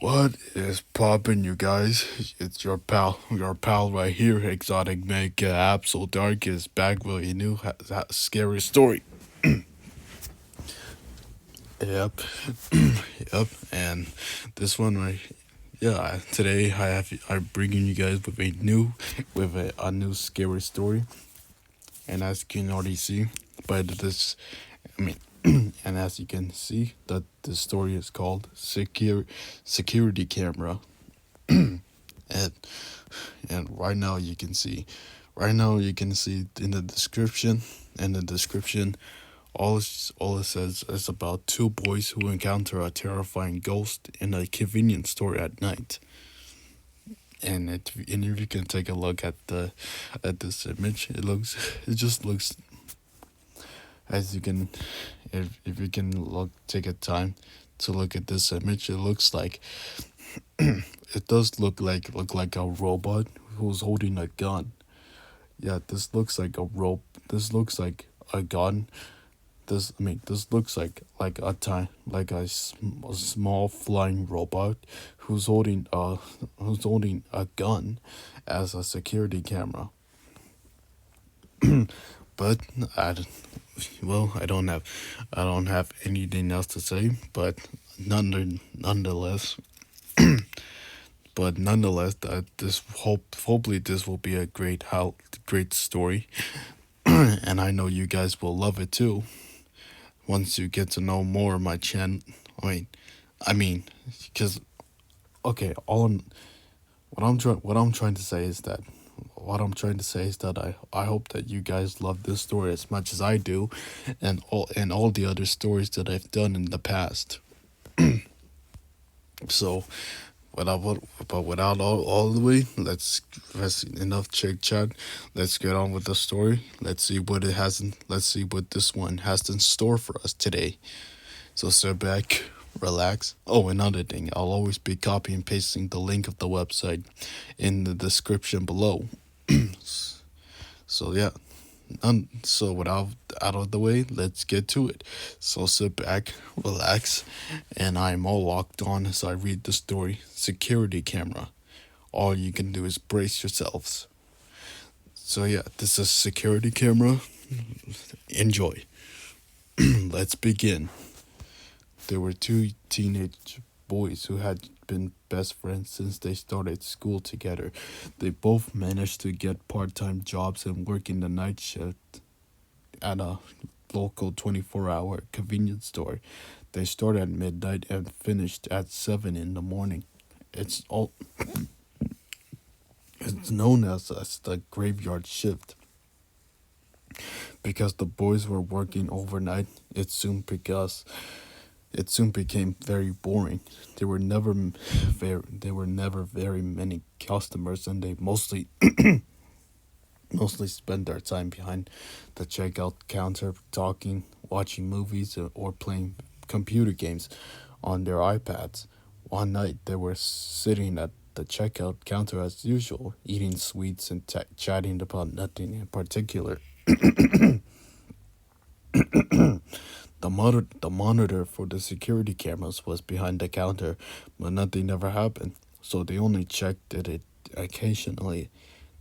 What is poppin', you guys? It's your pal right here, Exotic Mega Absol Dark is back with a new scary story. Yep, yep, and this one right, yeah. Today I'm bringing you guys with a new scary story, and as you can already see, by this, I mean, and as you can see, that the story is called Security Camera, and and right now you can see in the description all it says is about two boys who encounter a terrifying ghost in a convenience store at night. And if you can take a look at this image, it just looks, as you can, if you can take a time to look at this image, it looks like it does look like a robot who's holding a gun. Yeah, this looks like a rope. This looks like a gun. This looks like a time like a small flying robot who's holding a gun as a security camera. But I, I don't have anything else to say. Nonetheless, that hopefully this will be a great story, and I know you guys will love it too. Once you get to know more of my channel, I mean, I mean, because okay, what I'm trying to say is that I hope that you guys love this story as much as I do, and all the other stories that I've done in the past. So without all the way, let's enough chit chat. Let's get on with the story. Let's see what this one has in store for us today. So sit back, relax. Oh, another thing, I'll always be copy and pasting the link of the website in the description below. So yeah, so without out of the way, let's get to it. So sit back, relax, and I'm all locked on as I read the story. Security camera. All you can do is brace yourselves. So yeah, this is security camera. Enjoy. Let's begin. There were two teenage boys who had been best friends since they started school together. They both managed to get part time jobs and work in the night shift at a local 24-hour convenience store. They started at midnight and finished at 7 in the morning. It's all it's known as the graveyard shift. Because the boys were working overnight, it soon became very boring. There were never very many customers, and they mostly spent their time behind the checkout counter talking, watching movies, or playing computer games on their iPads. One night they were sitting at the checkout counter as usual, eating sweets and chatting about nothing in particular. The monitor for the security cameras was behind the counter, but nothing ever happened. So they only checked it occasionally.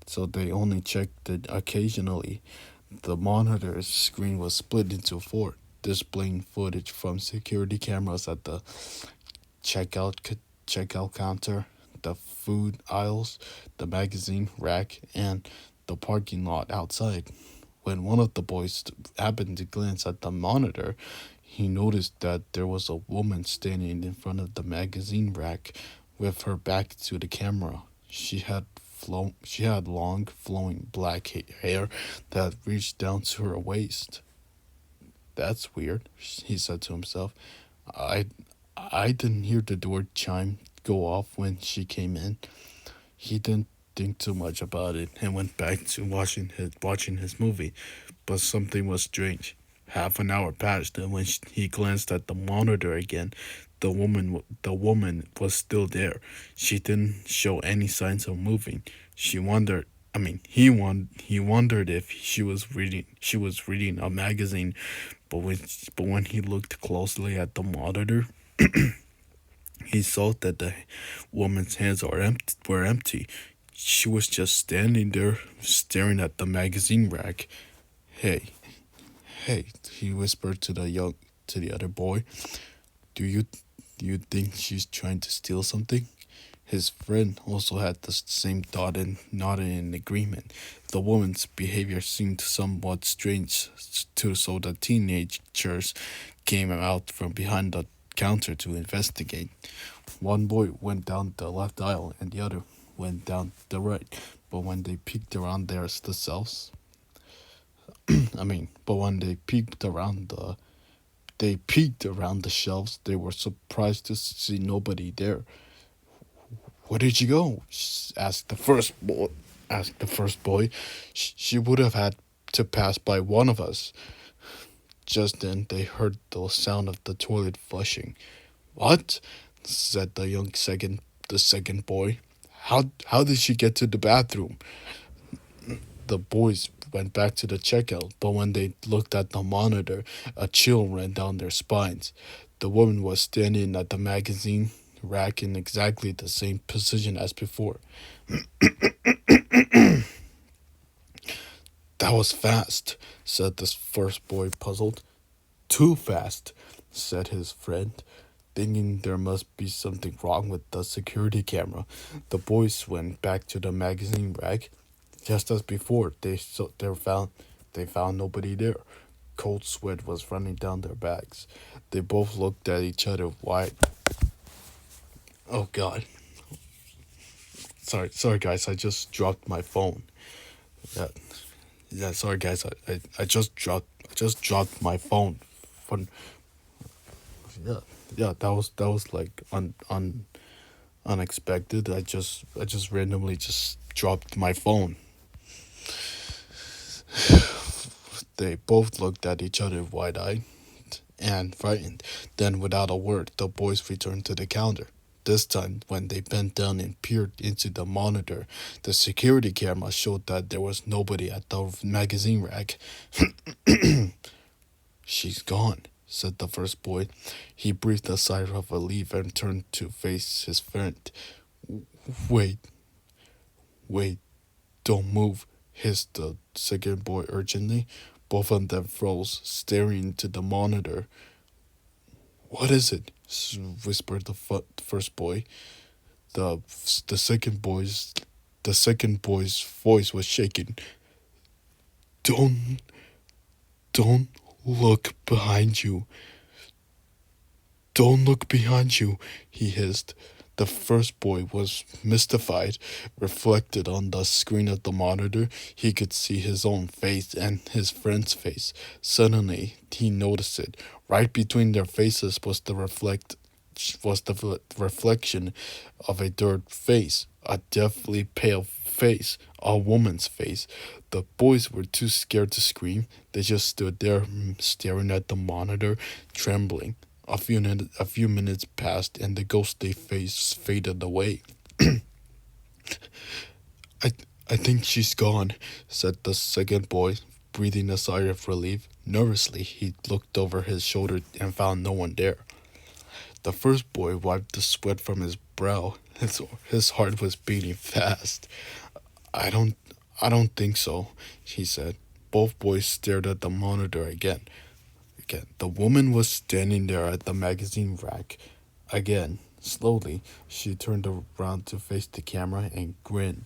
So they only checked it occasionally. The monitor's screen was split into four, displaying footage from security cameras at the checkout counter, the food aisles, the magazine rack, and the parking lot outside. When one of the boys happened to glance at the monitor, he noticed that there was a woman standing in front of the magazine rack with her back to the camera. She had long flowing black hair that reached down to her waist. That's weird, he said to himself. I I didn't hear the door chime go off when she came in. He didn't think too much about it and went back to watching his movie. But something was strange. Half an hour passed, and when he glanced at the monitor again, the woman was still there. She didn't show any signs of moving. She wondered. I mean, he wondered if she was reading a magazine, but when he looked closely at the monitor, He saw that the woman's hands were empty. She was just standing there, staring at the magazine rack. Hey, hey, he whispered to the other boy. Do you, do you think she's trying to steal something? His friend also had the same thought and nodded in agreement. The woman's behavior seemed somewhat strange, too, so the teenagers came out from behind the counter to investigate. One boy went down the left aisle and the other went down the right. But when they peeked around themselves, but when they peeked around the shelves, they were surprised to see nobody there. Where did you go? Asked the first boy. Asked the first boy. She would have had to pass by one of us. Just then, they heard the sound of the toilet flushing. What? Said the second boy. How did she get to the bathroom? The boys went back to the checkout, but when they looked at the monitor, a chill ran down their spines. The woman was standing at the magazine rack in exactly the same position as before. That was fast, said the first boy, puzzled. Too fast, said his friend, thinking there must be something wrong with the security camera. The boys went back to the magazine rack. Just as before, they found nobody there. Cold sweat was running down their backs. They both looked at each other wide. Oh God! Sorry, guys. I just dropped my phone. Yeah, yeah. Sorry, guys. I just dropped my phone. Fun. Yeah, yeah. That was like unexpected. I just randomly just dropped my phone. They both looked at each other wide eyed and frightened. Then, without a word, the boys returned to the counter. This time, when they bent down and peered into the monitor, the security camera showed that there was nobody at the magazine rack. She's gone, said the first boy. He breathed a sigh of relief and turned to face his friend. Wait, wait, don't move, hissed the second boy urgently. Both of them froze, staring into the monitor. What is it? Whispered the first boy. The the second boy's the second boy's voice was shaking. Don't don't look behind you. Don't look behind you, he hissed. The first boy was mystified. Reflected on the screen of the monitor, he could see his own face and his friend's face. Suddenly, he noticed it. Right between their faces was the reflection of a third face, a deathly pale face, a woman's face. The boys were too scared to scream. They just stood there, staring at the monitor, trembling. A few minutes passed, and the ghostly face faded away. I, I think she's gone, said the second boy, breathing a sigh of relief. Nervously, he looked over his shoulder and found no one there. The first boy wiped the sweat from his brow. His heart was beating fast. I don't, I don't think so, he said. Both boys stared at the monitor again. Again, the woman was standing there at the magazine rack. Again, slowly, she turned around to face the camera and grinned.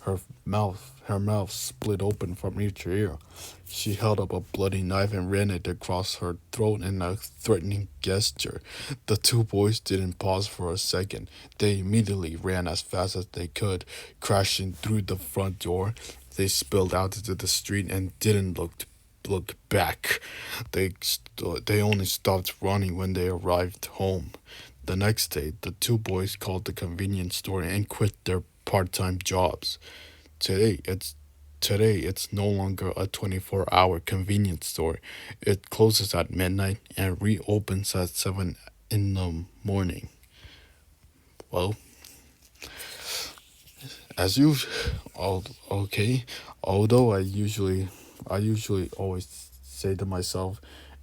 Her mouth split open from ear to ear. She held up a bloody knife and ran it across her throat in a threatening gesture. The two boys didn't pause for a second. They immediately ran as fast as they could, crashing through the front door. They spilled out into the street and didn't look back. They only stopped running when they arrived home. The next day, the two boys called the convenience store and quit their part-time jobs. Today, it's no longer a 24-hour convenience store. It closes at midnight and reopens at 7 in the morning. Well, as you, okay. Although I usually always say to myself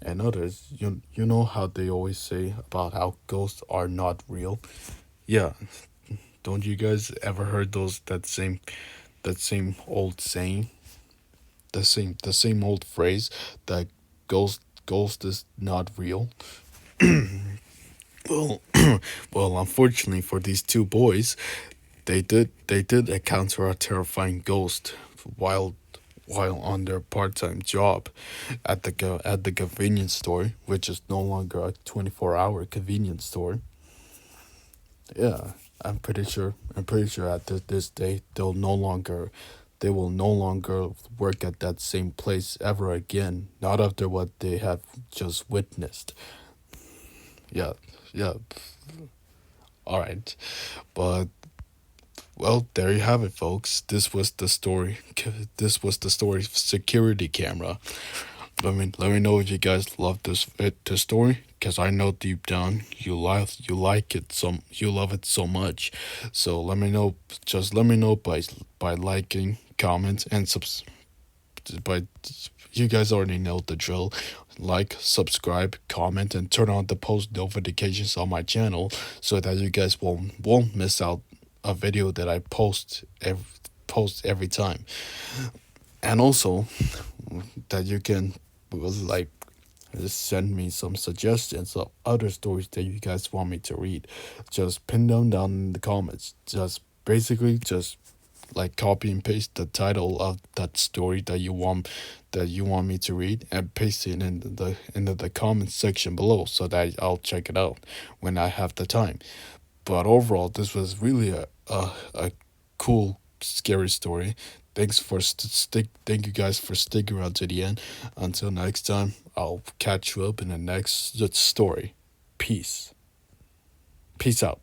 and others. You know how they always say about how ghosts are not real. Yeah, don't you guys ever heard those that same old saying, the same old phrase that ghost is not real? Well, well, unfortunately for these two boys, they did encounter a terrifying ghost while while on their part-time job at at the convenience store, which is no longer a 24-hour convenience store. Yeah, I'm pretty sure at this day they will no longer work at that same place ever again, not after what they have just witnessed. Yeah, yeah. All right. But well, there you have it, folks. This was the story. This was the story of security camera. Let me know if you guys love this story, cause I know deep down you like it you love it so much. So let me know. Just let me know by liking, comment, and by you guys already know the drill. Like, subscribe, comment, and turn on the post notifications on my channel so that you guys won't miss out a video that I post every time. And also that you can like just send me some suggestions of other stories that you guys want me to read. Just pin them down in the comments. Just basically just like copy and paste the title of that story that you want me to read and paste it in the into the comment section below so that I'll check it out when I have the time. But overall, this was really a cool, scary story. Thank you guys for sticking around to the end. Until next time, I'll catch you up in the next story. Peace. Peace out.